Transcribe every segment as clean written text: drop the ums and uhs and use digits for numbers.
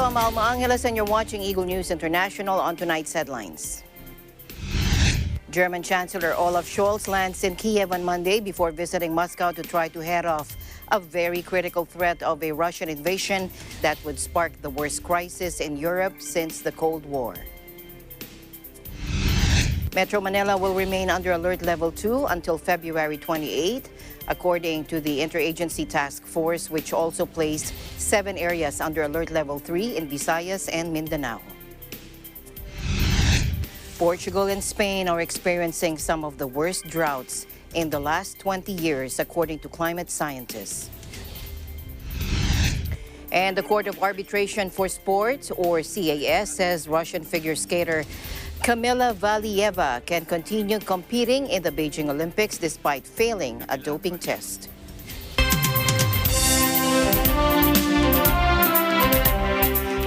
I'm Alma Angeles and you're watching Eagle News International. On tonight's headlines. German Chancellor Olaf Scholz lands in Kiev on Monday before visiting Moscow to try to head off a very critical threat of a Russian invasion that would spark the worst crisis in Europe since the Cold War. Metro Manila will remain under alert level 2 until February 28, according to the Interagency Task Force, which also placed 7 areas under alert level 3 in Visayas and Mindanao. Portugal and Spain are experiencing some of the worst droughts in the last 20 years, according to climate scientists. And the Court of Arbitration for Sport, or CAS, says Russian figure skater Kamila Valieva can continue competing in the Beijing Olympics despite failing a doping test.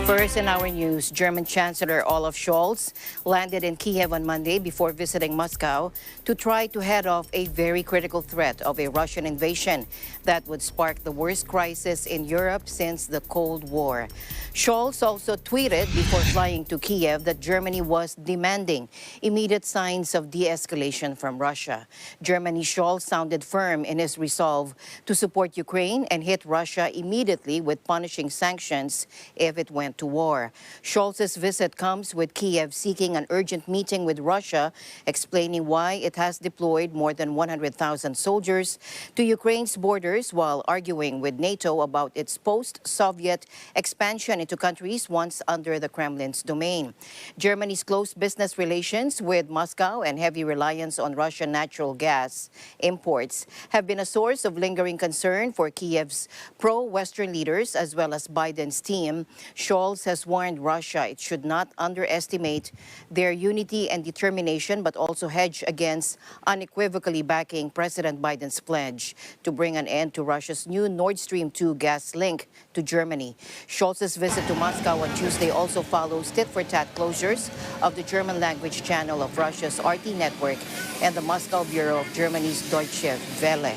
First in our news, German Chancellor Olaf Scholz landed in Kiev on Monday before visiting Moscow to try to head off a very critical threat of a Russian invasion that would spark the worst crisis in Europe since the Cold War. Scholz also tweeted before flying to Kiev that Germany was demanding immediate signs of de-escalation from Russia. Germany's Scholz sounded firm in his resolve to support Ukraine and hit Russia immediately with punishing sanctions if it went to war. Scholz's visit comes with Kiev seeking an urgent meeting with Russia, explaining why it has deployed more than 100,000 soldiers to Ukraine's borders while arguing with NATO about its post-Soviet expansion into countries once under the Kremlin's domain. Germany's close business relations with Moscow and heavy reliance on Russian natural gas imports have been a source of lingering concern for Kiev's pro-Western leaders as well as Biden's team. Scholz has warned Russia it should not underestimate their unity and determination, but also hedge against unequivocally backing President Biden's pledge to bring an end to Russia's new Nord Stream 2 gas link to Germany. Scholz's visit to Moscow on Tuesday also follows tit-for-tat closures of the German language channel of Russia's RT network and the Moscow bureau of Germany's Deutsche Welle.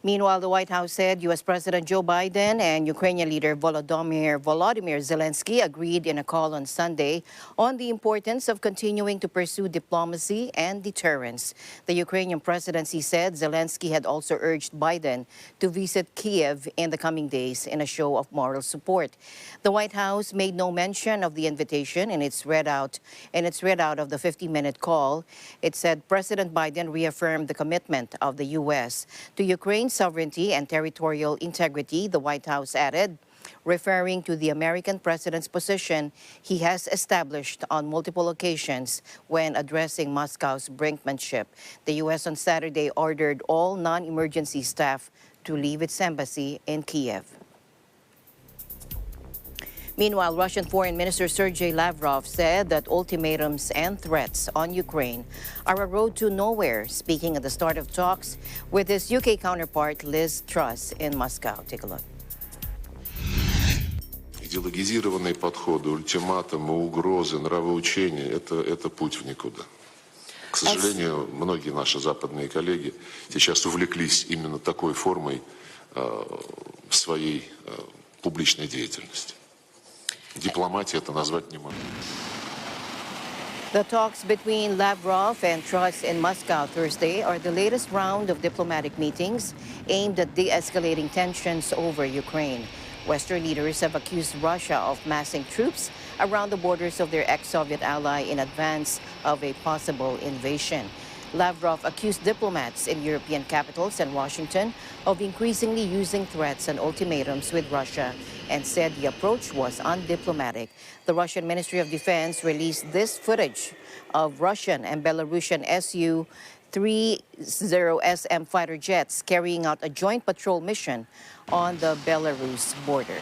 Meanwhile, the White House said U.S. President Joe Biden and Ukrainian leader Volodymyr Zelensky agreed in a call on Sunday on the importance of continuing to pursue diplomacy and deterrence. The Ukrainian presidency said Zelensky had also urged Biden to visit Kiev in the coming days in a show of moral support. The White House made no mention of the invitation in its readout of the 50-minute call. It said President Biden reaffirmed the commitment of the U.S. to Ukraine's sovereignty and territorial integrity, the White House added, referring to the American president's position he has established on multiple occasions when addressing Moscow's brinkmanship. The U.S. on Saturday ordered all non-emergency staff to leave its embassy in Kiev. Meanwhile, Russian Foreign Minister Sergei Lavrov said that ultimatums and threats on Ukraine are a road to nowhere, speaking at the start of talks with his UK counterpart Liz Truss in Moscow. Take a look. Идеологизированные подходы, ультиматумы, угрозы, нравоучения – это путь в никуда. К сожалению, многие наши западные коллеги сейчас увлеклись именно такой формой своей публичной деятельности. Дипломатия это назвать не могу. The talks between Lavrov and Truss in Moscow Thursday are the latest round of diplomatic meetings aimed at de-escalating tensions over Ukraine. Western leaders have accused Russia of massing troops around the borders of their ex-Soviet ally in advance of a possible invasion. Lavrov accused diplomats in European capitals and Washington of increasingly using threats and ultimatums with Russia and said the approach was undiplomatic. The Russian Ministry of Defense released this footage of Russian and Belarusian Su-30SM fighter jets carrying out a joint patrol mission on the Belarus border.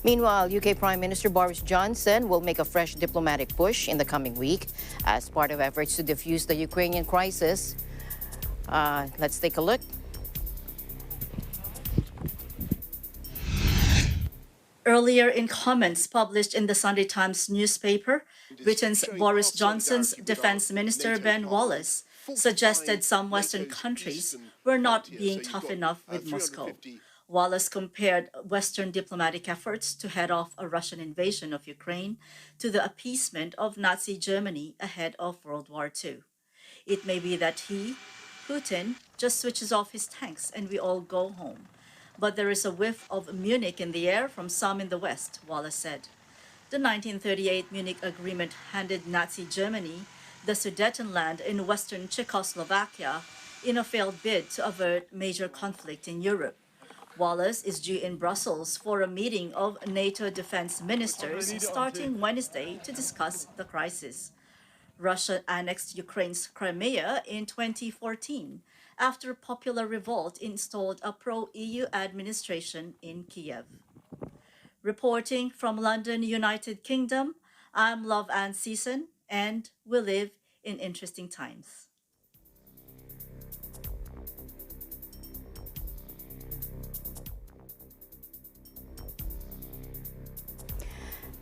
Meanwhile, UK Prime Minister Boris Johnson will make a fresh diplomatic push in the coming week as part of efforts to defuse the Ukrainian crisis. Let's take a look. Earlier in comments published in the Sunday Times newspaper, Britain's Boris Johnson's Defence Minister Ben Wallace suggested some Western countries were not being tough enough with Moscow. Wallace compared Western diplomatic efforts to head off a Russian invasion of Ukraine to the appeasement of Nazi Germany ahead of World War II. It may be that he, Putin, just switches off his tanks and we all go home. But there is a whiff of Munich in the air from some in the West, Wallace said. The 1938 Munich Agreement handed Nazi Germany the Sudetenland in western Czechoslovakia in a failed bid to avert major conflict in Europe. Wallace is due in Brussels for a meeting of NATO defense ministers starting Wednesday to discuss the crisis. Russia annexed Ukraine's Crimea in 2014 after popular revolt installed a pro-EU administration in Kiev. Reporting from London, United Kingdom, I'm Love Ann Season, and we live in interesting times.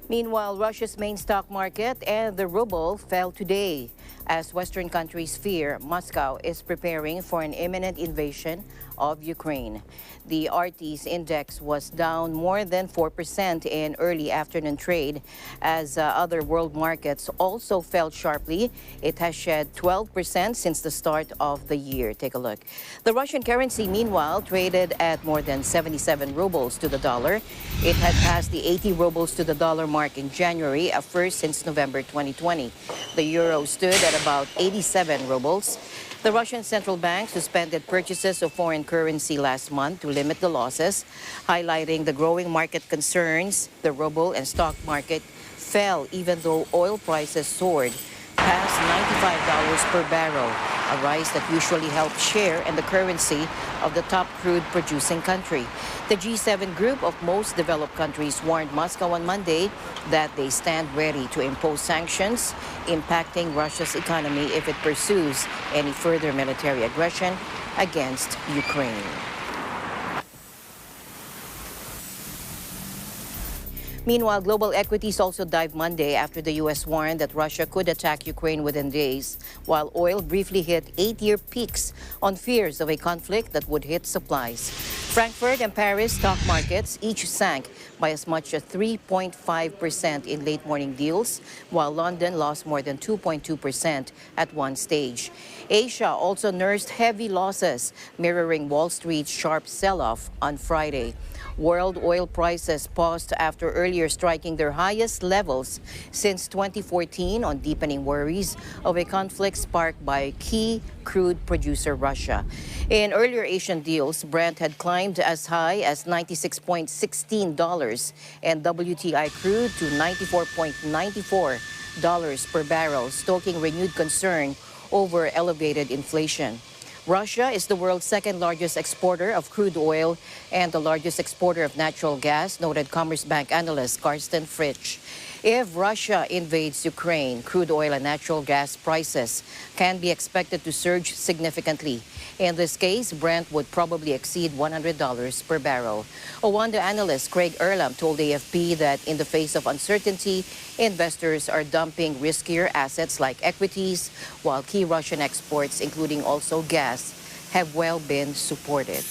Meanwhile, Russia's main stock market and the ruble fell today as Western countries fear Moscow is preparing for an imminent invasion of Ukraine. The RT's index was down more than 4% in early afternoon trade as other world markets also fell sharply. It has shed 12% since the start of the year. Take a look. The Russian currency, meanwhile, traded at more than 77 rubles to the dollar. It had passed the 80 rubles to the dollar mark in January, a first since November 2020. The euro stood at about 87 rubles. The Russian central bank suspended purchases of foreign currency last month to limit the losses, highlighting the growing market concerns. The ruble and stock market fell even though oil prices soared past $95 per barrel, a rise that usually helps share in the currency of the top crude-producing country. The G7 group of most developed countries warned Moscow on Monday that they stand ready to impose sanctions impacting Russia's economy if it pursues any further military aggression against Ukraine. Meanwhile, global equities also dived Monday after the U.S. warned that Russia could attack Ukraine within days, while oil briefly hit 8-year peaks on fears of a conflict that would hit supplies. Frankfurt and Paris stock markets each sank by as much as 3.5% in late morning deals, while London lost more than 2.2% at one stage. Asia also nursed heavy losses, mirroring Wall Street's sharp sell-off on Friday. World oil prices paused after earlier striking their highest levels since 2014 on deepening worries of a conflict sparked by key crude producer Russia. In earlier Asian deals, Brent had climbed as high as $96.16 and WTI crude to $94.94 per barrel, stoking renewed concern over elevated inflation. Russia is the world's second largest exporter of crude oil and the largest exporter of natural gas, noted Commerzbank analyst Carsten Fritsch. If Russia invades Ukraine, crude oil and natural gas prices can be expected to surge significantly. In this case, Brent would probably exceed $100 per barrel. Owanda analyst Craig Erlam told AFP that in the face of uncertainty, investors are dumping riskier assets like equities, while key Russian exports, including also gas, have well been supported.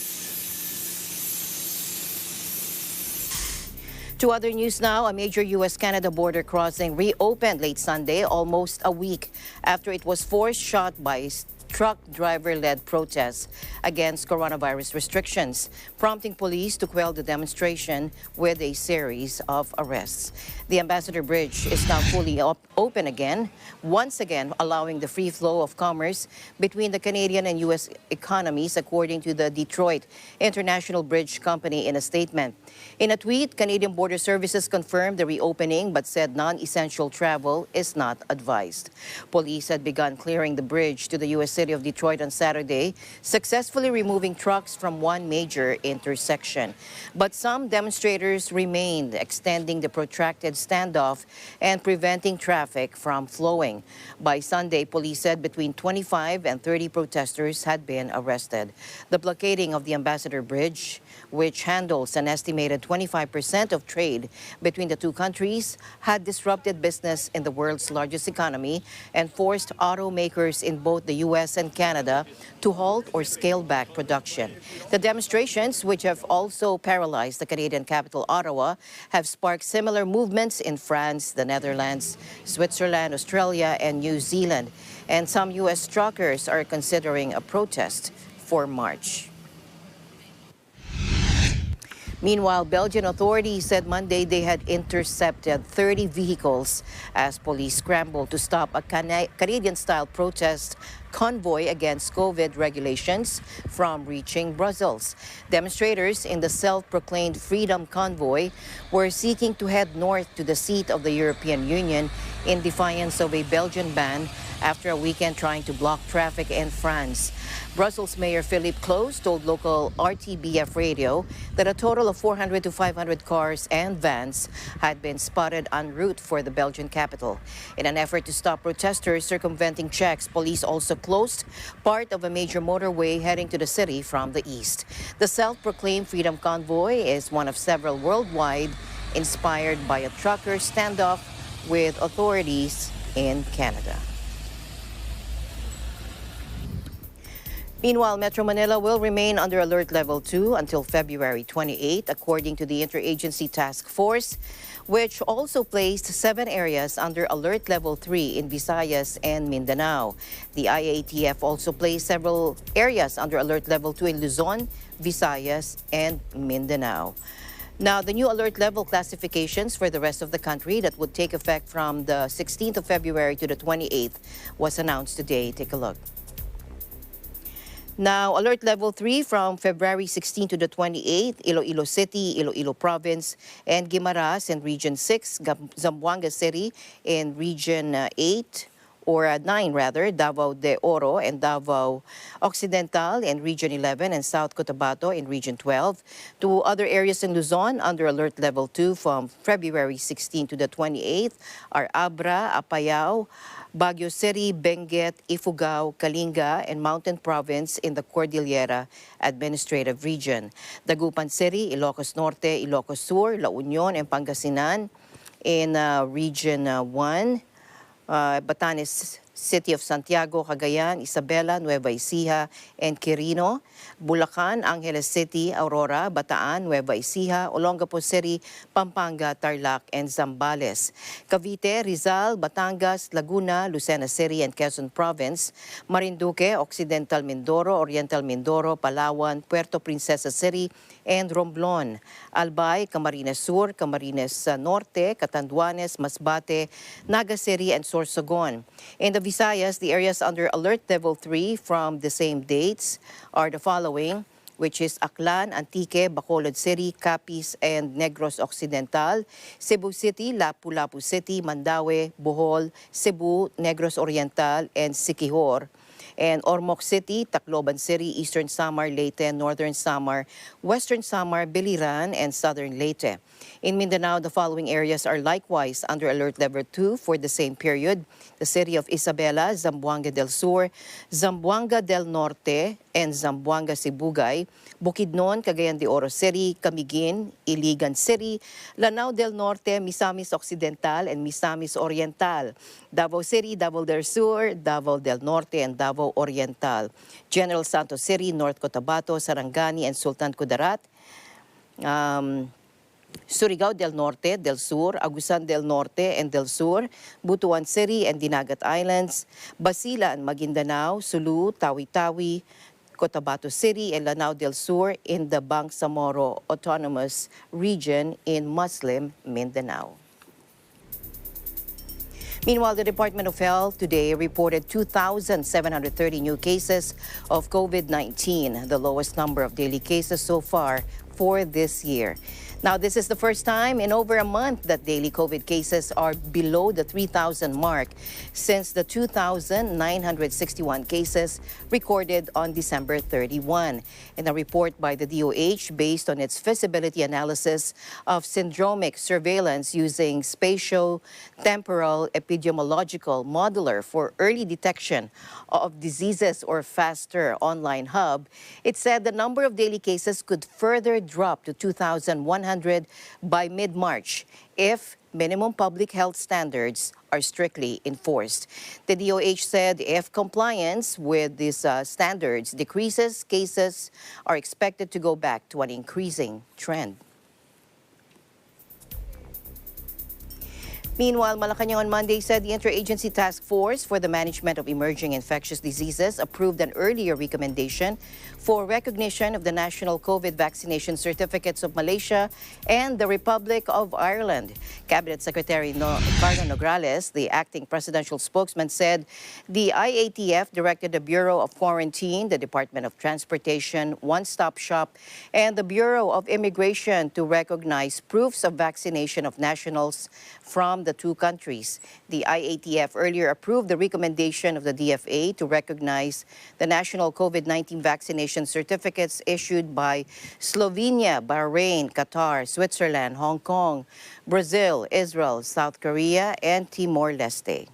To other news now, a major U.S.-Canada border crossing reopened late Sunday, almost a week after it was forced shut by truck driver-led protests against coronavirus restrictions, prompting police to quell the demonstration with a series of arrests. The Ambassador Bridge is now fully open again, once again allowing the free flow of commerce between the Canadian and U.S. economies, according to the Detroit International Bridge Company in a statement. In a tweet, Canadian Border Services confirmed the reopening but said non-essential travel is not advised. Police had begun clearing the bridge to the U.S. city of Detroit on Saturday, successfully removing trucks from one major intersection. But some demonstrators remained, extending the protracted standoff and preventing traffic from flowing. By Sunday, police said between 25 and 30 protesters had been arrested. The blockading of the Ambassador Bridge, which handles an estimated 25% of trade between the two countries, had disrupted business in the world's largest economy and forced automakers in both the U.S. US and Canada to halt or scale back production. The demonstrations, which have also paralyzed the Canadian capital, Ottawa, have sparked similar movements in France, the Netherlands, Switzerland, Australia, and New Zealand. And some US truckers are considering a protest for March. Meanwhile, Belgian authorities said Monday they had intercepted 30 vehicles as police scrambled to stop a Canadian-style protest convoy against COVID regulations from reaching Brussels. Demonstrators in the self-proclaimed Freedom Convoy were seeking to head north to the seat of the European Union in defiance of a Belgian ban after a weekend trying to block traffic in France. Brussels Mayor Philippe Clos told local RTBF radio that a total of 400 to 500 cars and vans had been spotted en route for the Belgian capital. In an effort to stop protesters circumventing checks, police also closed part of a major motorway heading to the city from the east. The self-proclaimed Freedom Convoy is one of several worldwide inspired by a trucker standoff with authorities in Canada. Meanwhile, Metro Manila will remain under Alert Level 2 until February 28, according to the Interagency Task Force, which also placed 7 areas under Alert Level 3 in Visayas and Mindanao. The IATF also placed several areas under Alert Level 2 in Luzon, Visayas, and Mindanao. Now, the new alert level classifications for the rest of the country that would take effect from the 16th of February to the 28th was announced today. Take a look. Now, Alert Level 3 from February 16 to the 28th, Iloilo City, Iloilo Province, and Guimaras in Region 6, Zamboanga City in Region 8, or 9 rather, Davao de Oro and Davao Occidental in Region 11 and South Cotabato in Region 12. 2 other areas in Luzon under Alert Level 2 from February 16 to the 28th are Abra, Apayao, Baguio City, Benguet, Ifugao, Kalinga, and Mountain Province in the Cordillera Administrative Region. Dagupan City, Ilocos Norte, Ilocos Sur, La Union, and Pangasinan in Region 1. Batanes City of Santiago, Cagayan, Isabela, Nueva Ecija, and Quirino. Bulacan, Angeles City, Aurora, Bataan, Nueva Ecija, Olongapo City, Pampanga, Tarlac, and Zambales. Cavite, Rizal, Batangas, Laguna, Lucena City, and Quezon Province. Marinduque, Occidental Mindoro, Oriental Mindoro, Palawan, Puerto Princesa City, and Romblon. Albay, Camarines Sur, Camarines Norte, Catanduanes, Masbate, Naga City, and Sorsogon. In the Visayas, the areas under Alert Level 3 from the same dates are the following, which is Aklan, Antique, Bacolod City, Capiz, and Negros Occidental, Cebu City, Lapu-Lapu City, Mandaue, Bohol, Cebu, Negros Oriental, and Siquijor. And Ormoc City, Tacloban City, Eastern Samar, Leyte, Northern Samar, Western Samar, Biliran, and Southern Leyte. In Mindanao, the following areas are likewise under Alert Level 2 for the same period. The city of Isabela, Zamboanga del Sur, Zamboanga del Norte, and Zamboanga Sibugay, Bukidnon, Cagayan de Oro City, Camiguin, Iligan City, Lanao del Norte, Misamis Occidental, and Misamis Oriental, Davao City, Davao del Sur, Davao del Norte, and Davao Oriental, General Santos City, North Cotabato, Sarangani, and Sultan Kudarat, Surigao del Norte, del Sur, Agusan del Norte and del Sur, Butuan City and Dinagat Islands, Basilan, Maguindanao, Sulu, Tawi-Tawi, Cotabato City, and Lanao del Sur in the Bangsamoro Autonomous Region in Muslim Mindanao. Meanwhile, the Department of Health today reported 2,730 new cases of COVID-19, the lowest number of daily cases so far for this year. Now, this is the first time in over a month that daily COVID cases are below the 3,000 mark since the 2,961 cases recorded on December 31. In a report by the DOH based on its feasibility analysis of syndromic surveillance using spatio-temporal epidemiological modeler for early detection of diseases or FASTER online hub, it said the number of daily cases could further drop to 2,100 by mid-March if minimum public health standards are strictly enforced. The DOH said if compliance with these standards decreases, cases are expected to go back to an increasing trend. Meanwhile, Malacanang on Monday said the Interagency Task Force for the Management of Emerging Infectious Diseases approved an earlier recommendation for recognition of the national COVID vaccination certificates of Malaysia and the Republic of Ireland. Cabinet Secretary Carlo Nograles, the acting presidential spokesman, said the IATF directed the Bureau of Quarantine, the Department of Transportation, One Stop Shop, and the Bureau of Immigration to recognize proofs of vaccination of nationals from the two countries. The IATF earlier approved the recommendation of the DFA to recognize the national COVID-19 vaccination certificates issued by Slovenia, Bahrain, Qatar, Switzerland, Hong Kong, Brazil, Israel, South Korea, and Timor-Leste.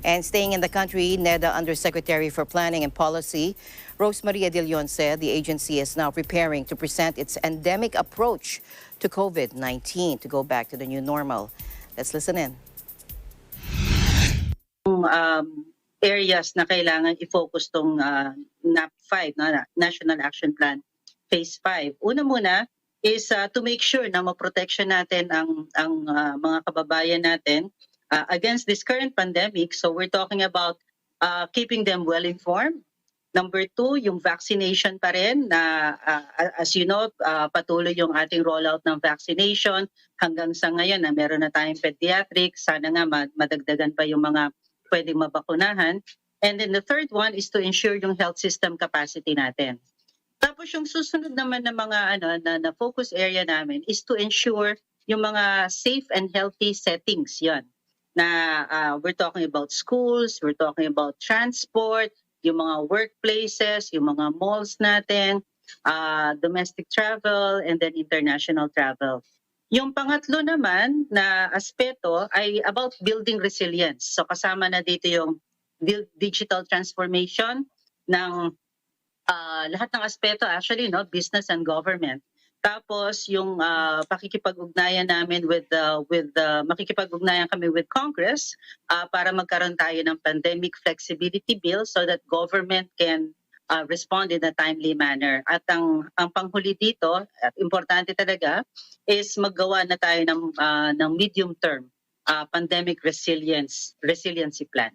And staying in the country, NEDA Undersecretary for Planning and Policy, Rosemaria De Leon, said the agency is now preparing to present its endemic approach to COVID-19 to go back to the new normal. Let's listen in. Areas na kailangan i-focus tong NAP5, National Action Plan Phase 5. Una muna is to make sure na ma-protection natin ang mga kababayan natin against this current pandemic. So we're talking about keeping them well-informed. Number 2, yung vaccination pa rin na as you know, patuloy yung ating rollout ng vaccination hanggang sa ngayon na meron na tayong pediatric. Sana nga madagdagan pa yung mga pwedeng mabakunahan. And then the third one is to ensure yung health system capacity natin. Tapos yung susunod naman na mga na focus area namin is to ensure yung mga safe and healthy settings yon. Na we're talking about schools, we're talking about transport, yung mga workplaces, yung mga malls natin, domestic travel, and then international travel. Yung pangatlo naman na aspeto ay about building resilience. So kasama na dito yung digital transformation ng lahat ng aspeto actually, business and government. Tapos yung pakikipag-ugnayan namin makikipag-ugnayan kami with Congress para magkaroon tayo ng pandemic flexibility bill so that government can respond in a timely manner. At ang panghuli dito, importante talaga, is maggawa na tayo ng medium term pandemic resiliency plan.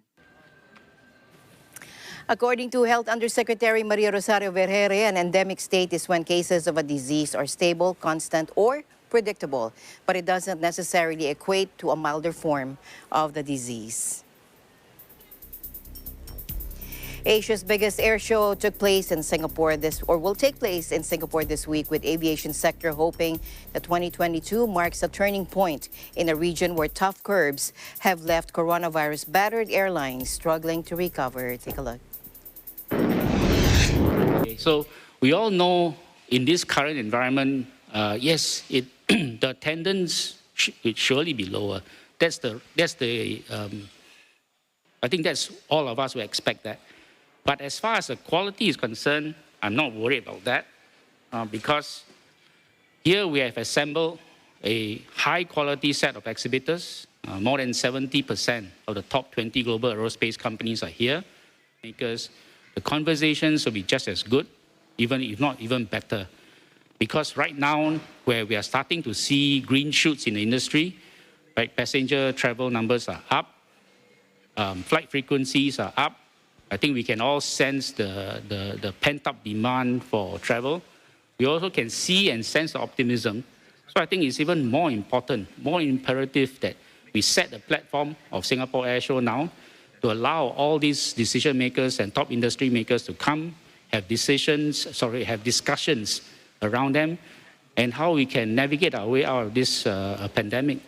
According to Health Undersecretary Maria Rosario Vergeire, an endemic state is when cases of a disease are stable, constant, or predictable, but it doesn't necessarily equate to a milder form of the disease. Asia's biggest air show took place in Singapore will take place in Singapore this week, with aviation sector hoping that 2022 marks a turning point in a region where tough curbs have left coronavirus-battered airlines struggling to recover. Take a look. So we all know in this current environment, yes, the attendance will surely be lower. I think that's all of us will expect that. But as far as the quality is concerned, I'm not worried about that because here we have assembled a high quality set of exhibitors. More than 70% of the top 20 global aerospace companies are here because the conversations will be just as good, even if not even better. Because right now, where we are starting to see green shoots in the industry, right, passenger travel numbers are up, flight frequencies are up. I think we can all sense the pent-up demand for travel. We also can see and sense the optimism. So I think it's even more important, more imperative that we set the platform of Singapore Air Show now to allow all these decision makers and top industry makers to come, have discussions around them and how we can navigate our way out of this pandemic.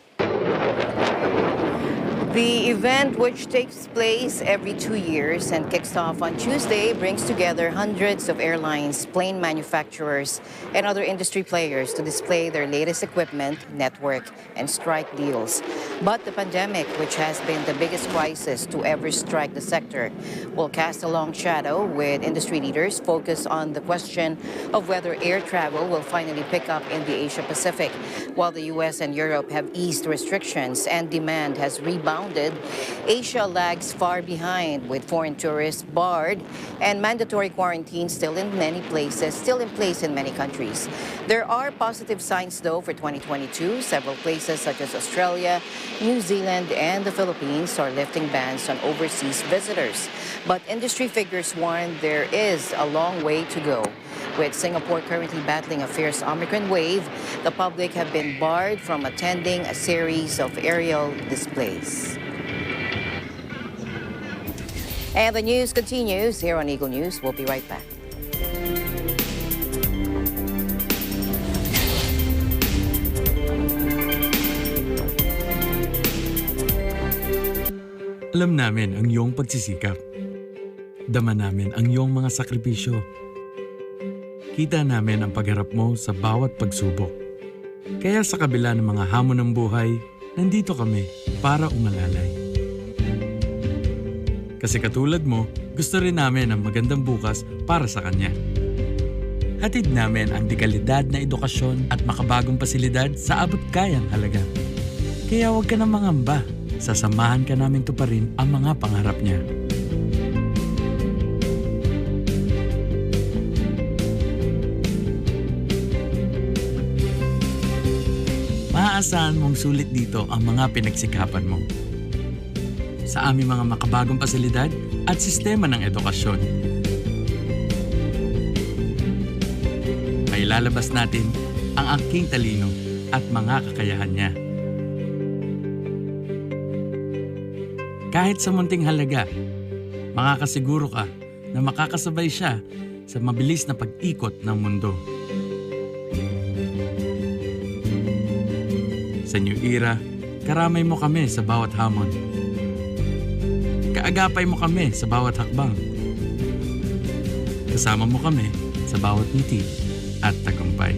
The event, which takes place every 2 years and kicks off on Tuesday, brings together hundreds of airlines, plane manufacturers, and other industry players to display their latest equipment, network, and strike deals. But the pandemic, which has been the biggest crisis to ever strike the sector, will cast a long shadow, with industry leaders focused on the question of whether air travel will finally pick up in the Asia Pacific. While the U.S. and Europe have eased restrictions and demand has rebounded, Asia lags far behind, with foreign tourists barred and mandatory quarantine still in place in many countries. There are positive signs, though, for 2022. Several places such as Australia, New Zealand, and the Philippines are lifting bans on overseas visitors. But industry figures warn there is a long way to go. With Singapore currently battling a fierce Omicron wave, the public have been barred from attending a series of aerial displays. And the news continues here on Eagle News. We'll be right back. Alam namin ang iyong pagsisikap. Dama namin ang iyong mga sakripisyo. Kita namin ang pagharap mo sa bawat pagsubok. Kaya sa kabila ng mga hamon ng buhay, nandito kami para umalalay. Kasi katulad mo, gusto rin namin ang magandang bukas para sa kanya. Hatid namin ang dekalidad na edukasyon at makabagong pasilidad sa abot kayang halaga. Kaya huwag ka na mangamba. Sasamahan ka namin tuparin ang mga pangarap niya. Maaasahan mong sulit dito ang mga pinagsikapan mo. Sa aming mga makabagong pasilidad at sistema ng edukasyon. May lalabas natin ang aking talino at mga kakayahan niya. Kahit sa munting halaga, makakasiguro ka na makakasabay siya sa mabilis na pag-ikot ng mundo. Sa New Era, karamay mo kami sa bawat hamon. Kaagapay mo kami sa bawat hakbang. Kasama mo kami sa bawat ngiti at tagumpay.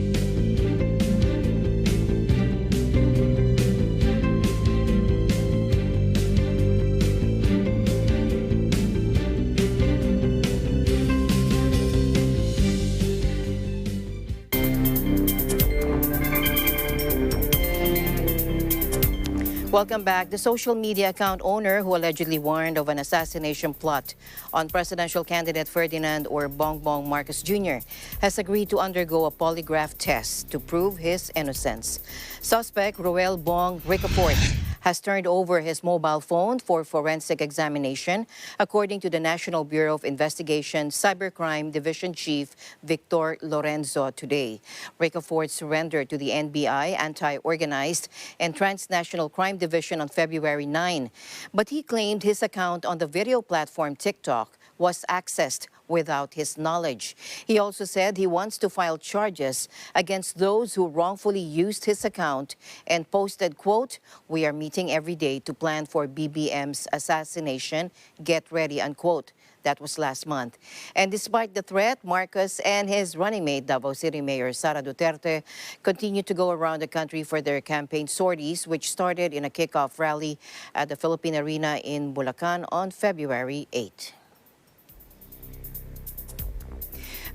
Welcome back. The social media account owner who allegedly warned of an assassination plot on presidential candidate Ferdinand or Bongbong Marcos Jr. has agreed to undergo a polygraph test to prove his innocence. Suspect Roel Bong Ricafort has turned over his mobile phone for forensic examination, according to the National Bureau of Investigation Cybercrime Division Chief Victor Lorenzo today. Ricafort surrendered to the NBI Anti-Organized and Transnational Crime Division on February 9, but he claimed his account on the video platform TikTok was accessed without his knowledge. He also said he wants to file charges against those who wrongfully used his account and posted, quote, "We are meeting every day to plan for BBM's assassination. Get ready," unquote. That was last month. And despite the threat, Marcos and his running mate, Davao City Mayor Sara Duterte, continue to go around the country for their campaign sorties, which started in a kickoff rally at the Philippine Arena in Bulacan on February 8.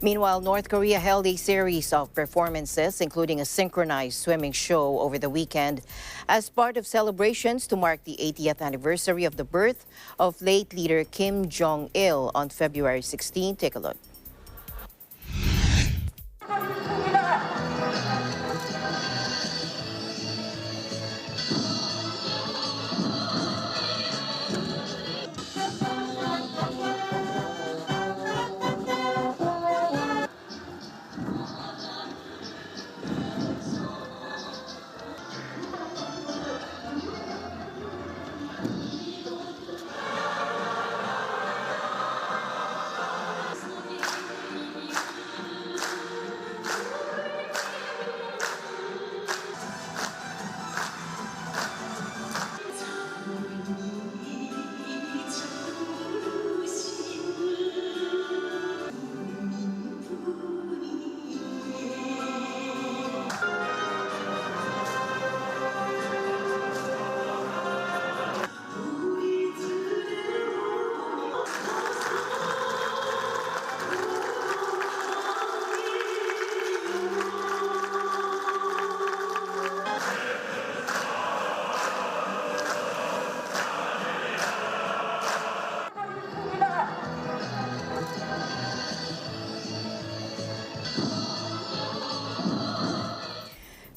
Meanwhile, North Korea held a series of performances, including a synchronized swimming show over the weekend, as part of celebrations to mark the 80th anniversary of the birth of late leader Kim Jong-il on February 16. Take a look.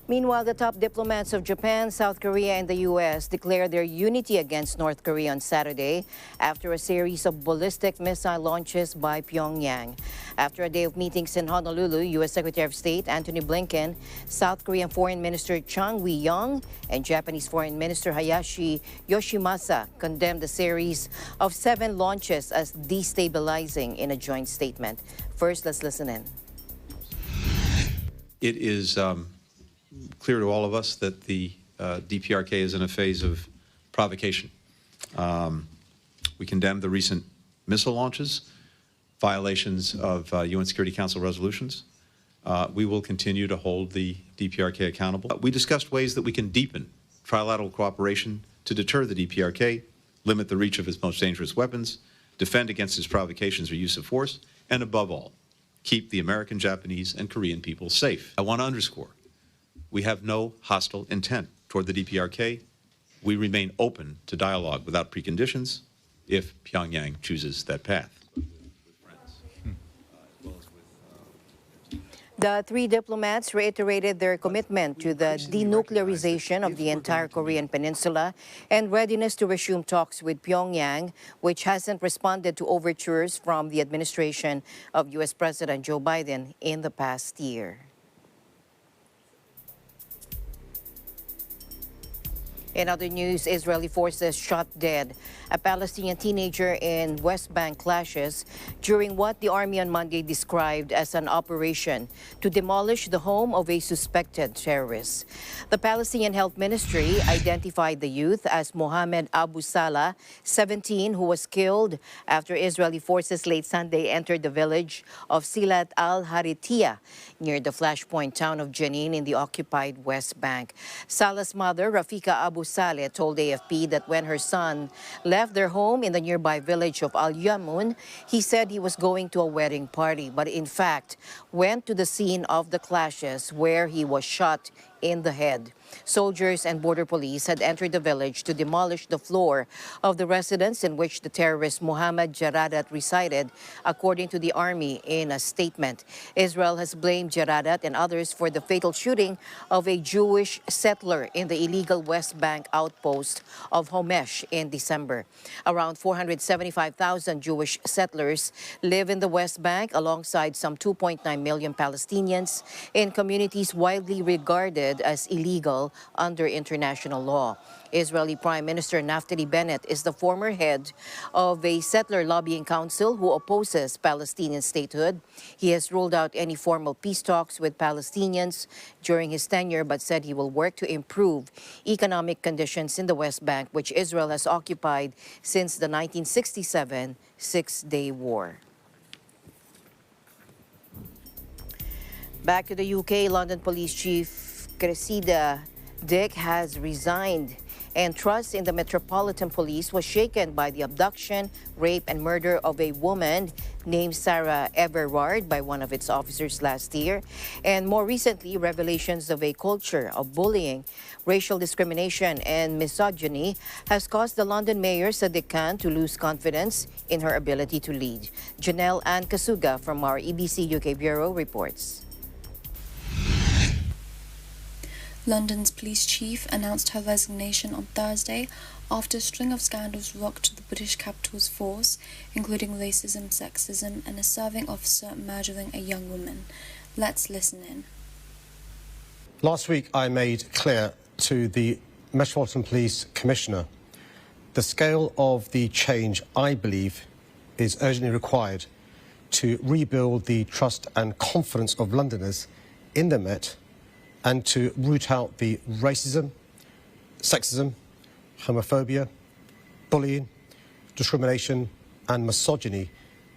Meanwhile, the top diplomats of Japan, South Korea, and the U.S. declared their unity against North Korea on Saturday after a series of ballistic missile launches by Pyongyang. After a day of meetings in Honolulu, U.S. Secretary of State Antony Blinken, South Korean Foreign Minister Chung Wi-yong, and Japanese Foreign Minister Hayashi Yoshimasa condemned the series of 7 launches as destabilizing in a joint statement. First, let's listen in. It is clear to all of us that the DPRK is in a phase of provocation. We condemn the recent missile launches, violations of UN Security Council resolutions. We will continue to hold the DPRK accountable. We discussed ways that we can deepen trilateral cooperation to deter the DPRK, limit the reach of its most dangerous weapons, defend against its provocations or use of force, and above all, keep the American, Japanese, and Korean people safe. I want to underscore, we have no hostile intent toward the DPRK. We remain open to dialogue without preconditions if Pyongyang chooses that path. The 3 diplomats reiterated their commitment to the denuclearization of the entire Korean peninsula and readiness to resume talks with Pyongyang, which hasn't responded to overtures from the administration of U.S. President Joe Biden in the past year. In other news, Israeli forces shot dead a Palestinian teenager in West Bank clashes during what the army on Monday described as an operation to demolish the home of a suspected terrorist. The Palestinian Health Ministry identified the youth as Mohammed Abu Salah, 17, who was killed after Israeli forces late Sunday entered the village of Silat al-Haritiyah near the flashpoint town of Jenin in the occupied West Bank. Salah's mother, Rafika Abu Saleh, told AFP that when her son left their home in the nearby village of Al-Yamun, he said he was going to a wedding party, but in fact went to the scene of the clashes where he was shot in the head. Soldiers and border police had entered the village to demolish the floor of the residence in which the terrorist Mohammed Jaradat resided, according to the army in a statement. Israel has blamed Jaradat and others for the fatal shooting of a Jewish settler in the illegal West Bank outpost of Homesh in December. Around 475,000 Jewish settlers live in the West Bank alongside some 2.9 million Palestinians in communities widely regarded as illegal under international law. Israeli Prime Minister Naftali Bennett is the former head of a settler lobbying council who opposes Palestinian statehood. He has ruled out any formal peace talks with Palestinians during his tenure, but said he will work to improve economic conditions in the West Bank, which Israel has occupied since the 1967 Six-Day War. Back to the UK, London Police Chief Cressida Dick has resigned, and trust in the Metropolitan Police was shaken by the abduction, rape, and murder of a woman named Sarah Everard by one of its officers last year. And more recently, revelations of a culture of bullying, racial discrimination, and misogyny has caused the London Mayor Sadiq Khan to lose confidence in her ability to lead. Janelle Ann Kasuga from our EBC UK Bureau reports. London's police chief announced her resignation on Thursday after a string of scandals rocked the British capital's force, including racism, sexism, and a serving officer murdering a young woman. Let's listen in. Last week, I made clear to the Metropolitan Police Commissioner the scale of the change I believe is urgently required to rebuild the trust and confidence of Londoners in the Met and to root out the racism, sexism, homophobia, bullying, discrimination and misogyny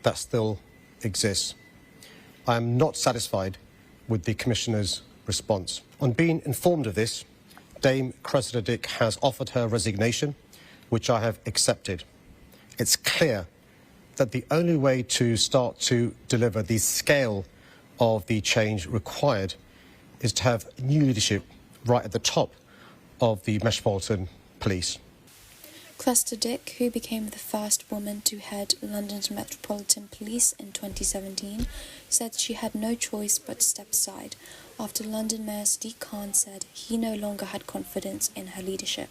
that still exists. I am not satisfied with the Commissioner's response. On being informed of this, Dame Cressida Dick has offered her resignation, which I have accepted. It's clear that the only way to start to deliver the scale of the change required is to have new leadership right at the top of the Metropolitan Police. Cressida Dick, who became the first woman to head London's Metropolitan Police in 2017, said she had no choice but to step aside, after London Mayor Sadiq Khan said he no longer had confidence in her leadership.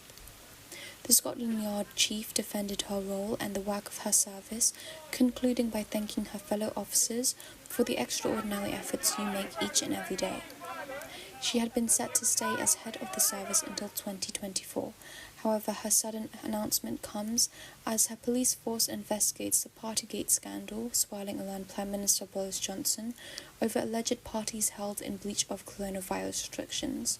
The Scotland Yard chief defended her role and the work of her service, concluding by thanking her fellow officers for the extraordinary efforts you make each and every day. She had been set to stay as head of the service until 2024. However, her sudden announcement comes as her police force investigates the Partygate scandal swirling around Prime Minister Boris Johnson over alleged parties held in breach of coronavirus restrictions.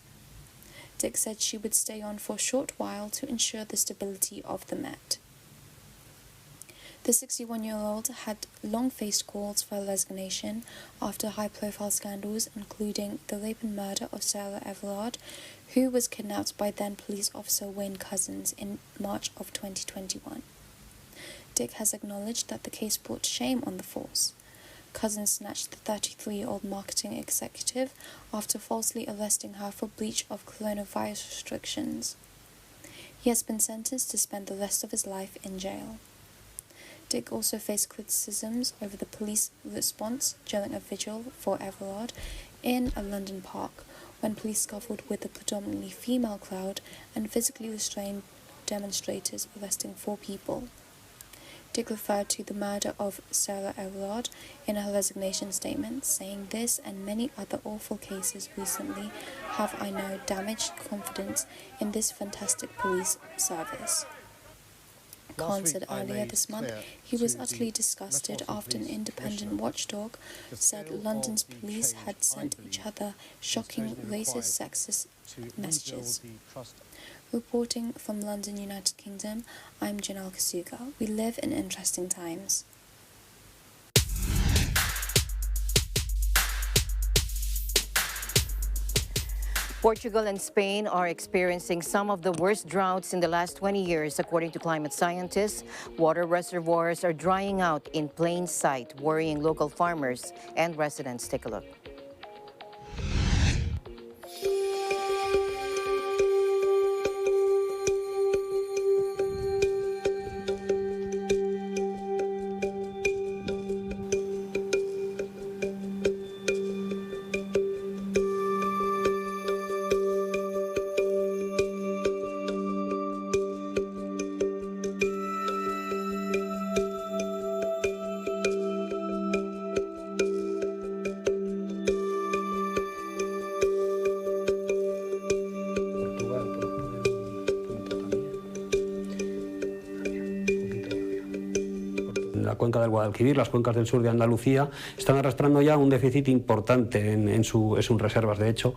Dick said she would stay on for a short while to ensure the stability of the Met. The 61-year-old had long faced calls for resignation after high-profile scandals, including the rape and murder of Sarah Everard, who was kidnapped by then police officer Wayne Couzens in March of 2021. Dick has acknowledged that the case brought shame on the force. Couzens snatched the 33-year-old marketing executive after falsely arresting her for breach of coronavirus restrictions. He has been sentenced to spend the rest of his life in jail. Dick also faced criticisms over the police response during a vigil for Everard in a London park, when police scuffled with a predominantly female crowd and physically restrained demonstrators, arresting 4 people. Dick referred to the murder of Sarah Everard in her resignation statement, saying this and many other awful cases recently have, I know, damaged confidence in this fantastic police service. Khan said earlier this month he was utterly disgusted after an independent watchdog said London's police had sent each other shocking racist, sexist messages. Reporting from London, United Kingdom, I'm Janelle Kasuga. We live in interesting times. Portugal and Spain are experiencing some of the worst droughts in the last 20 years, according to climate scientists. Water reservoirs are drying out in plain sight, worrying local farmers and residents. Take a look. La cuenca del Guadalquivir, las cuencas del sur de Andalucía, están arrastrando ya un déficit importante en sus reservas. De hecho,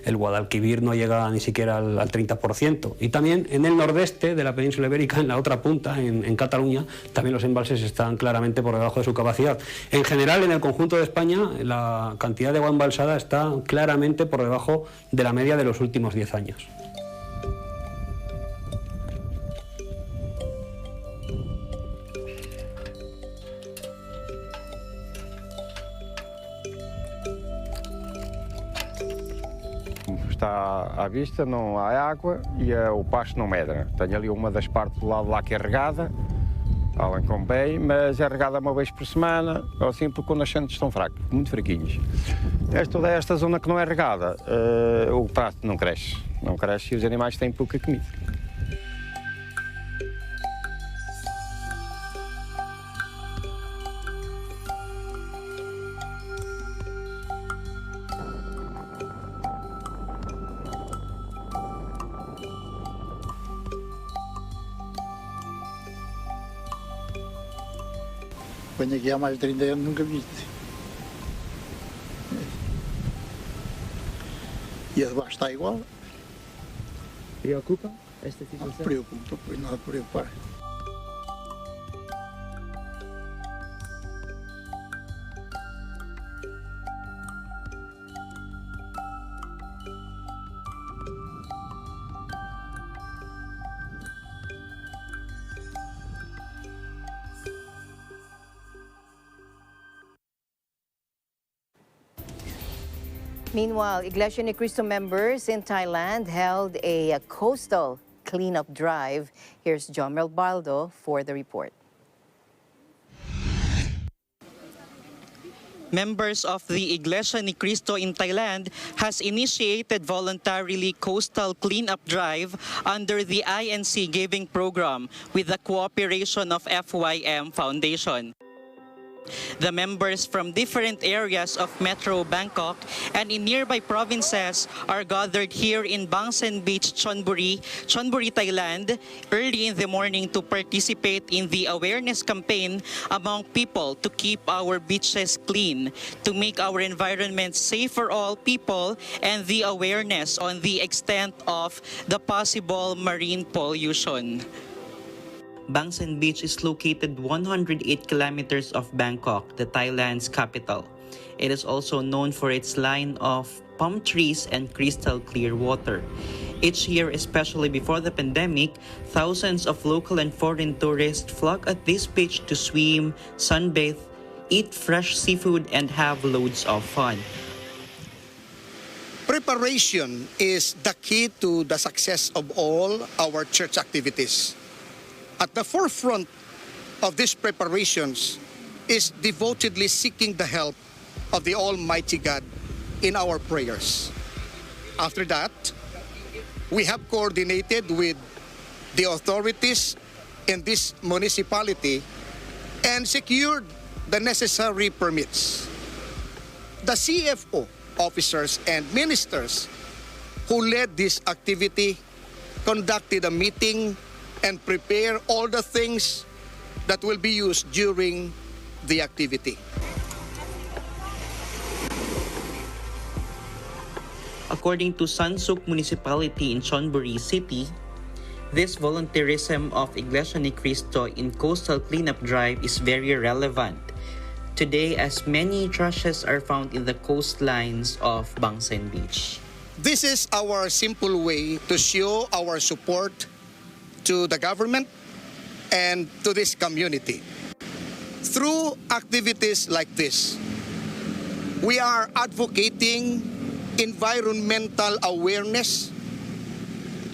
el Guadalquivir no llega ni siquiera al 30%. Y también en el nordeste de la península ibérica, en la otra punta, en Cataluña, también los embalses están claramente por debajo de su capacidad. En general, en el conjunto de España, la cantidad de agua embalsada está claramente por debajo de la media de los últimos 10 años. Está à vista, não há água e o pasto não medra. Tenho ali uma das partes do lado lá que é regada, além com bem, mas é regada uma vez por semana, ou assim, porque os nascentes estão fracos, muito fraquinhos. Toda esta zona que não é regada, o pasto não cresce e os animais têm pouca comida. Venho aqui há mais de 30 anos, nunca vi. E a de baixo está igual. Preocupa esta situação? Preocupa, pois nada a preocupar. Meanwhile, Iglesia Ni Cristo members in Thailand held a coastal cleanup drive. Here's Jomel Baldo for the report. members of the Iglesia ni Cristo in Thailand has initiated voluntarily coastal cleanup drive under the INC Giving Program with the cooperation of FYM Foundation. The members from different areas of Metro Bangkok and in nearby provinces are gathered here in Bang Sen Beach, Chonburi, Thailand, early in the morning to participate in the awareness campaign among people to keep our beaches clean, to make our environment safe for all people, and the awareness on the extent of the possible marine pollution. Bang Sen Beach is located 108 kilometers of Bangkok, the Thailand's capital. It is also known for its line of palm trees and crystal clear water. Each year, especially before the pandemic, thousands of local and foreign tourists flock at this beach to swim, sunbathe, eat fresh seafood, and have loads of fun. Preparation is the key to the success of all our church activities. At the forefront of these preparations is devotedly seeking the help of the Almighty God in our prayers. After that, we have coordinated with the authorities in this municipality and secured the necessary permits. The CFO officers and ministers who led this activity conducted a meeting and prepare all the things that will be used during the activity. According to Sansuk Municipality in Chonburi City, this volunteerism of Iglesia ni Cristo in coastal cleanup drive is very relevant today as many trashes are found in the coastlines of Bang Sen Beach. This is our simple way to show our support to the government and to this community. Through activities like this, we are advocating environmental awareness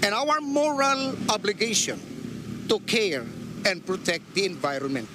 and our moral obligation to care and protect the environment.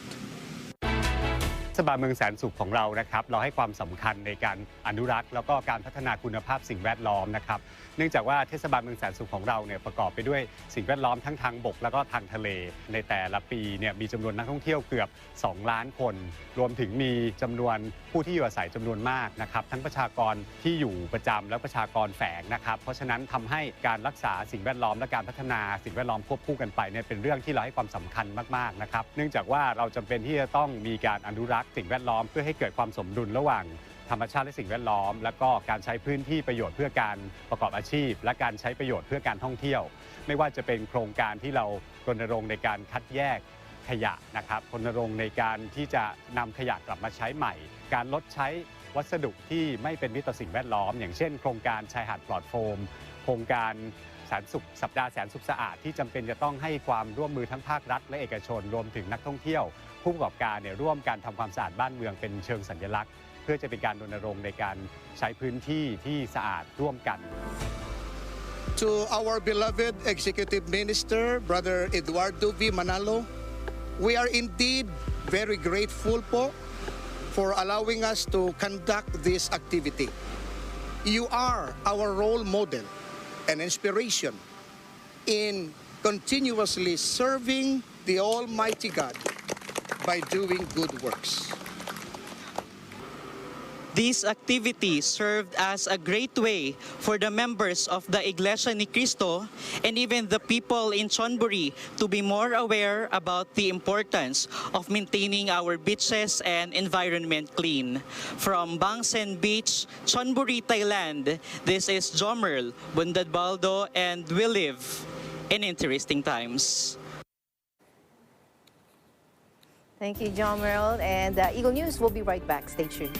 เทศบาลเมืองแสนสุขของเรานะครับเราให้ความสำคัญในการอนุรักษ์แล้วก็การพัฒนาคุณภาพสิ่งแวดล้อมนะครับเนื่องจากว่าเทศบาลเมืองแสนสุขของเราเนี่ยประกอบไปด้วยสิ่งแวดล้อมทั้งทางบกแล้วก็ทางทะเลในแต่ละปีเนี่ยมีจำนวนนักท่องเที่ยวเกือบ2 ล้านคนรวมถึงมีจำนวนผู้ที่อยู่อาศัยจำนวนมากนะครับทั้งประชากรที่อยู่ประจำและประชากรแฝงนะครับเพราะฉะนั้นทำให้การรักษาสิ่งแวดล้อมและการพัฒนาสิ่งแวดล้อมควบคู่กันไปเนี่ยเป็นเรื่องที่เราให้ความสำคัญมากๆนะครับเนื่องจากว่าเราจำเป็นที่จะต้องมีการอนุรักษ์สิ่งแวดล้อมเพื่อให้เกิดความสมดุลระหว่างธรรมชาติและสิ่งแวดล้อมและก็การใช้พื้นที่ประโยชน์เพื่อการประกอบอาชีพและการใช้ประโยชน์เพื่อการท่องเที่ยวไม่ว่าจะเป็นโครงการที่เรารณรงค์ในการคัดแยกขยะนะครับรณรงค์ในการที่จะนำขยะกลับมาใช้ใหม่การลดใช้วัสดุที่ไม่เป็นมิตรต่อสิ่งแวดล้อมอย่างเช่นโครงการชายหาดปลอดโฟมโครงการแสนสุขสัปดาห์แสนสุขสะอาดที่จำเป็นจะต้องให้ความร่วมมือทั้งภาครัฐและเอกชนรวมถึงนักท่องเที่ยวผู้ประกอบการเนี่ยร่วมกันทำความสะอาดบ้านเมืองเป็นเชิงสัญลักษณ์เพื่อจะเป็นการรณรงค์ในการใช้พื้นที่ที่สะอาดร่วมกัน To our beloved Executive Minister, Brother Eduardo V. Manalo, we are indeed very grateful po for allowing us to conduct this activity. You are our role model and inspiration in continuously serving the Almighty God by doing good works. This activity served as a great way for the members of the Iglesia ni Cristo and even the people in Chonburi to be more aware about the importance of maintaining our beaches and environment clean. From Bang Sen Beach, Chonburi, Thailand, this is Jomerl Bundadbaldo, and we live in interesting times. Thank you, John Merrill. And Eagle News will be right back. Stay tuned.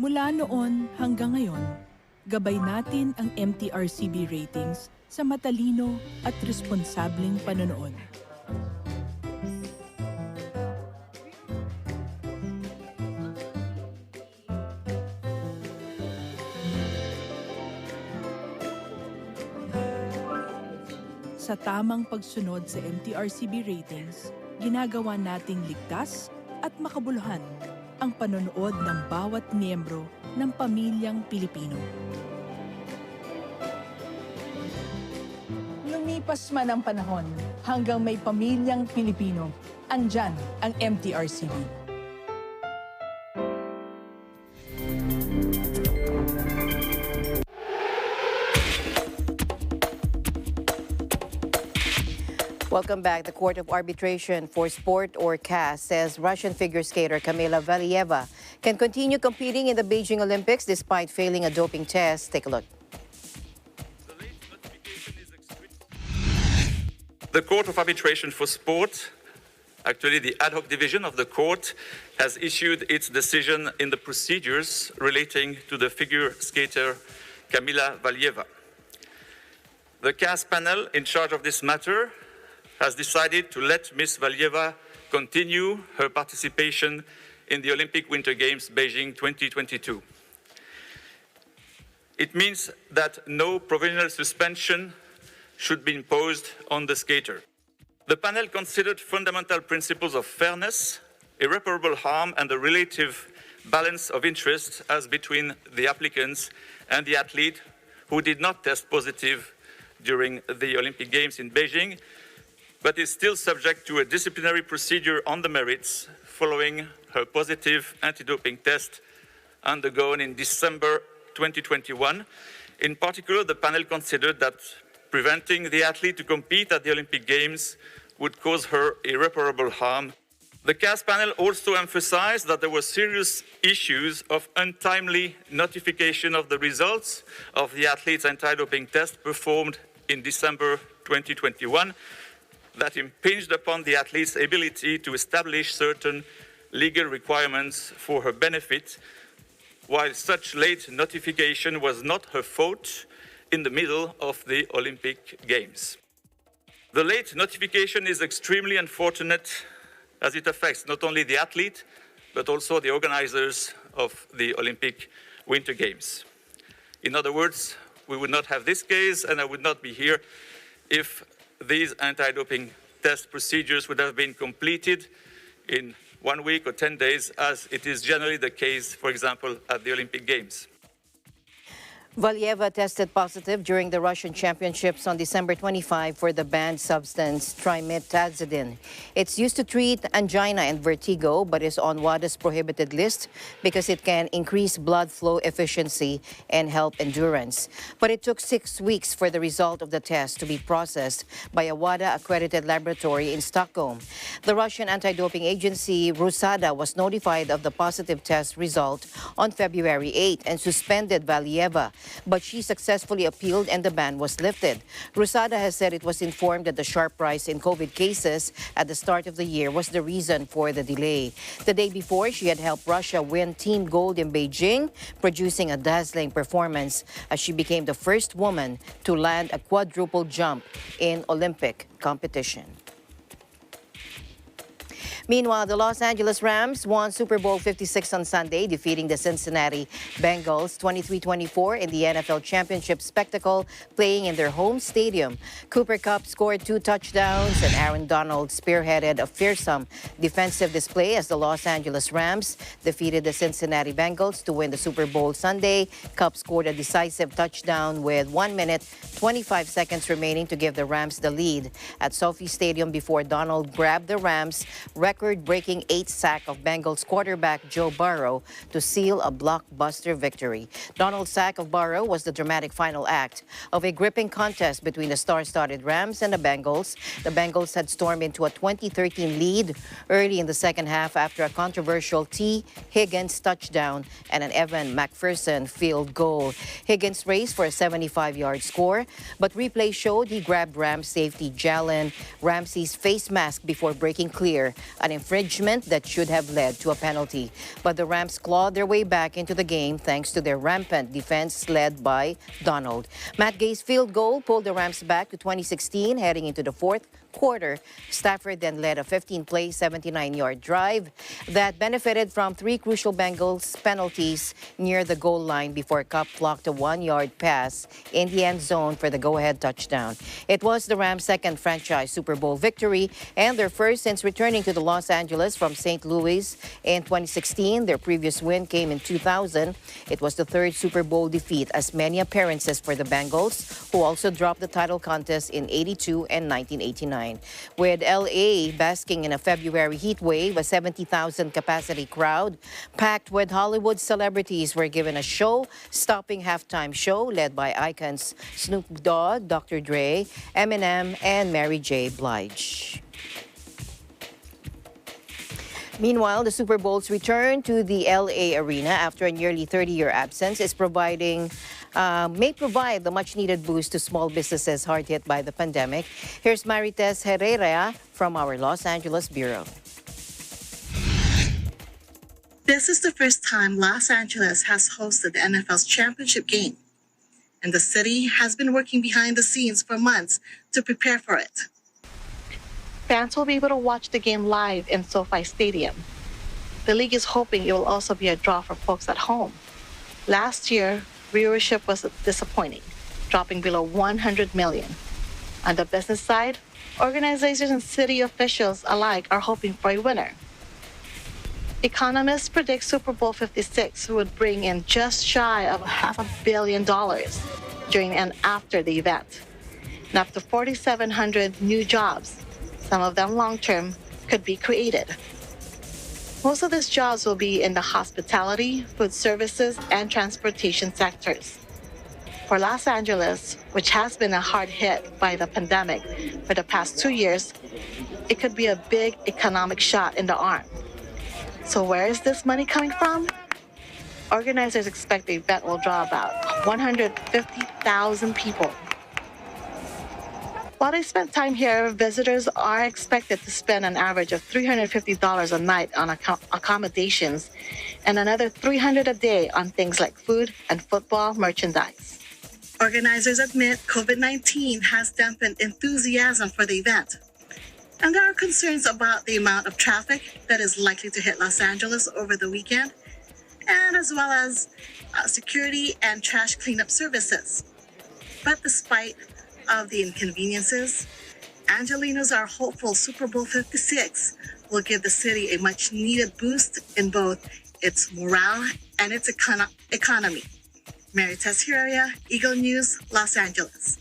Mula noon hanggang ngayon, gabay natin ang MTRCB ratings sa matalino at responsableng panonood. Sa tamang pagsunod sa MTRCB ratings, ginagawa nating ligtas at makabuluhan ang panonood ng bawat miyembro ng pamilyang Pilipino. Lumipas man ang panahon hanggang may pamilyang Pilipino, andyan ang MTRCB. Welcome back. The Court of Arbitration for Sport, or CAS, says Russian figure skater Kamila Valieva can continue competing in the Beijing Olympics despite failing a doping test. Take a look. The Court of Arbitration for Sport, actually the ad hoc division of the court, has issued its decision in the procedures relating to the figure skater Kamila Valieva. The CAS panel in charge of this matter has decided to let Ms. Valieva continue her participation in the Olympic Winter Games Beijing 2022. It means that no provisional suspension should be imposed on the skater. The panel considered fundamental principles of fairness, irreparable harm, and the relative balance of interest as between the applicants and the athlete who did not test positive during the Olympic Games in Beijing, but is still subject to a disciplinary procedure on the merits following her positive anti-doping test undergone in December 2021. In particular, the panel considered that preventing the athlete to compete at the Olympic Games would cause her irreparable harm. The CAS panel also emphasized that there were serious issues of untimely notification of the results of the athlete's anti-doping test performed in December 2021, that impinged upon the athlete's ability to establish certain legal requirements for her benefit, while such late notification was not her fault in the middle of the Olympic Games. The late notification is extremely unfortunate as it affects not only the athlete, but also the organizers of the Olympic Winter Games. In other words, we would not have this case, and I would not be here if these anti-doping test procedures would have been completed in 1 week or 10 days, as it is generally the case, for example, at the Olympic Games. Valieva tested positive during the Russian Championships on December 25 for the banned substance trimetazidine. It's used to treat angina and vertigo, but is on WADA's prohibited list because it can increase blood flow efficiency and help endurance. But it took 6 weeks for the result of the test to be processed by a WADA-accredited laboratory in Stockholm. The Russian anti-doping agency, RUSADA, was notified of the positive test result on February 8 and suspended Valieva, but she successfully appealed and the ban was lifted. RUSADA has said it was informed that the sharp rise in COVID cases at the start of the year was the reason for the delay. The day before, she had helped Russia win team gold in Beijing, producing a dazzling performance as she became the first woman to land a quadruple jump in Olympic competition. Meanwhile, the Los Angeles Rams won Super Bowl 56 on Sunday, defeating the Cincinnati Bengals 23-24 in the NFL Championship spectacle, playing in their home stadium. Cooper Kupp scored 2 touchdowns, and Aaron Donald spearheaded a fearsome defensive display as the Los Angeles Rams defeated the Cincinnati Bengals to win the Super Bowl Sunday. Kupp scored a decisive touchdown with 1 minute, 25 seconds remaining to give the Rams the lead at SoFi Stadium before Donald grabbed the Rams' record-breaking 8th sack of Bengals quarterback Joe Burrow to seal a blockbuster victory. Donald's sack of Burrow was the dramatic final act of a gripping contest between the star-studded Rams and the Bengals. The Bengals had stormed into a 20-13 lead early in the second half after a controversial T. Higgins touchdown and an Evan McPherson field goal. Higgins raced for a 75-yard score, but replay showed he grabbed Rams safety Jalen Ramsey's face mask before breaking clear. An an infringement that should have led to a penalty. But the Rams clawed their way back into the game thanks to their rampant defense led by Donald. Matt Gay's field goal pulled the Rams back to 2016 heading into the fourth quarter. Stafford then led a 15-play, 79-yard drive that benefited from 3 crucial Bengals penalties near the goal line before Kupp blocked a 1-yard pass in the end zone for the go-ahead touchdown. It was the Rams' second franchise Super Bowl victory and their first since returning to the Los Angeles from St. Louis in 2016. Their previous win came in 2000. It was the third Super Bowl defeat, as many appearances for the Bengals, who also dropped the title contest in 82 and 1989. With LA basking in a February heat wave, a 70,000 capacity crowd packed with Hollywood celebrities were given a show-stopping halftime show led by icons Snoop Dogg, Dr. Dre, Eminem, and Mary J. Blige. Meanwhile, the Super Bowl's return to the LA arena after a nearly 30-year absence may provide the much-needed boost to small businesses hard hit by the pandemic. Here's Marites Herrera from our Los Angeles bureau. This is the first time Los Angeles has hosted the NFL's championship game, and the city has been working behind the scenes for months to prepare for it. Fans will be able to watch the game live in SoFi Stadium. The league is hoping it will also be a draw for folks at home. Last year, viewership was disappointing, dropping below 100 million. On the business side, organizers and city officials alike are hoping for a winner. Economists predict Super Bowl 56 would bring in just shy of $500 million during and after the event, and up to 4,700 new jobs, some of them long-term, could be created. Most of these jobs will be in the hospitality, food services, and transportation sectors. For Los Angeles, which has been hard hit by the pandemic for the past 2 years, it could be a big economic shot in the arm. So where is this money coming from? Organizers expect the event will draw about 150,000 people. While they spend time here, visitors are expected to spend an average of $350 a night on accommodations and another $300 a day on things like food and football merchandise. Organizers admit COVID-19 has dampened enthusiasm for the event, and there are concerns about the amount of traffic that is likely to hit Los Angeles over the weekend, and as well as security and trash cleanup services. But despite of the inconveniences, Angelinos are hopeful Super Bowl 56 will give the city a much-needed boost in both its morale and its economy. Marites Herrera, Eagle News, Los Angeles.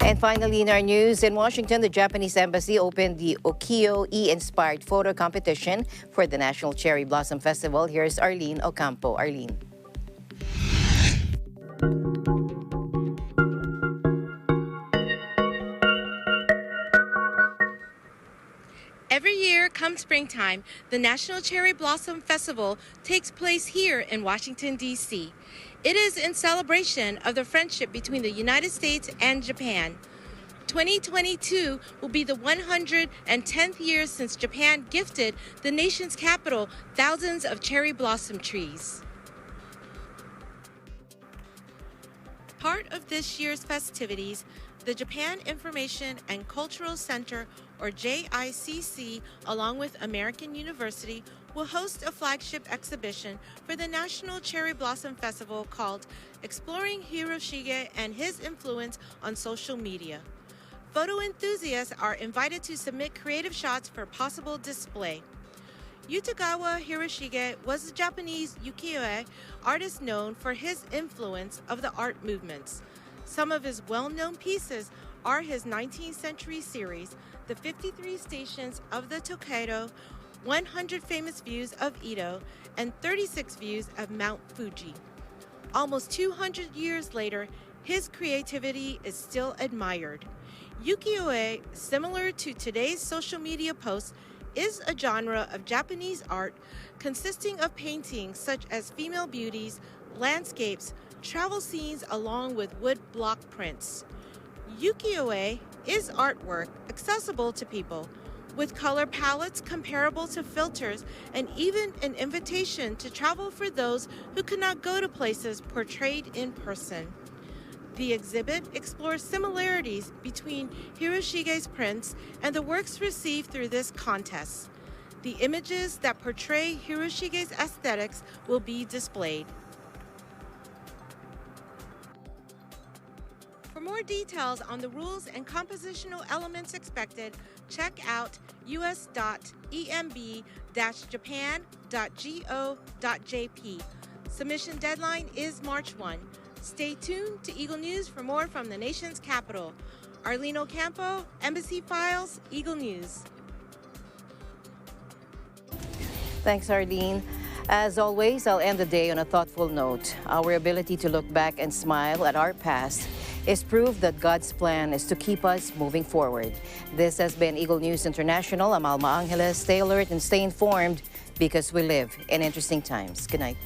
And finally, in our news, in Washington, the Japanese embassy opened the Ukiyo-e-inspired photo competition for the National Cherry Blossom Festival. Here's Arlene Ocampo. Arlene. Every year, come springtime, the National Cherry Blossom Festival takes place here in Washington, D.C. It is in celebration of the friendship between the United States and Japan. 2022 will be the 110th year since Japan gifted the nation's capital thousands of cherry blossom trees. Part of this year's festivities, the Japan Information and Cultural Center, or JICC, along with American University, will host a flagship exhibition for the National Cherry Blossom Festival called Exploring Hiroshige and His Influence on Social Media. Photo enthusiasts are invited to submit creative shots for possible display. Yutagawa Hiroshige was a Japanese ukiyo-e artist known for his influence of the art movements. Some of his well-known pieces are his 19th century series, The 53 Stations of the Tokaido, 100 Famous Views of Edo, and 36 Views of Mount Fuji. Almost 200 years later, his creativity is still admired. Ukiyo-e, similar to today's social media posts, is a genre of Japanese art consisting of paintings such as female beauties, landscapes, travel scenes, along with wood block prints. ukiyo-e is artwork accessible to people, with color palettes comparable to filters and even an invitation to travel for those who could not go to places portrayed in person. The exhibit explores similarities between Hiroshige's prints and the works received through this contest. The images that portray Hiroshige's aesthetics will be displayed. For more details on the rules and compositional elements expected, check out us.emb-japan.go.jp. Submission deadline is March 1. Stay tuned to Eagle News for more from the nation's capital. Arlene Ocampo, Embassy Files, Eagle News. Thanks, Arlene. As always, I'll end the day on a thoughtful note. Our ability to look back and smile at our past is proof that God's plan is to keep us moving forward. This has been Eagle News International. I'm Alma Angeles. Stay alert and stay informed because we live in interesting times. Good night.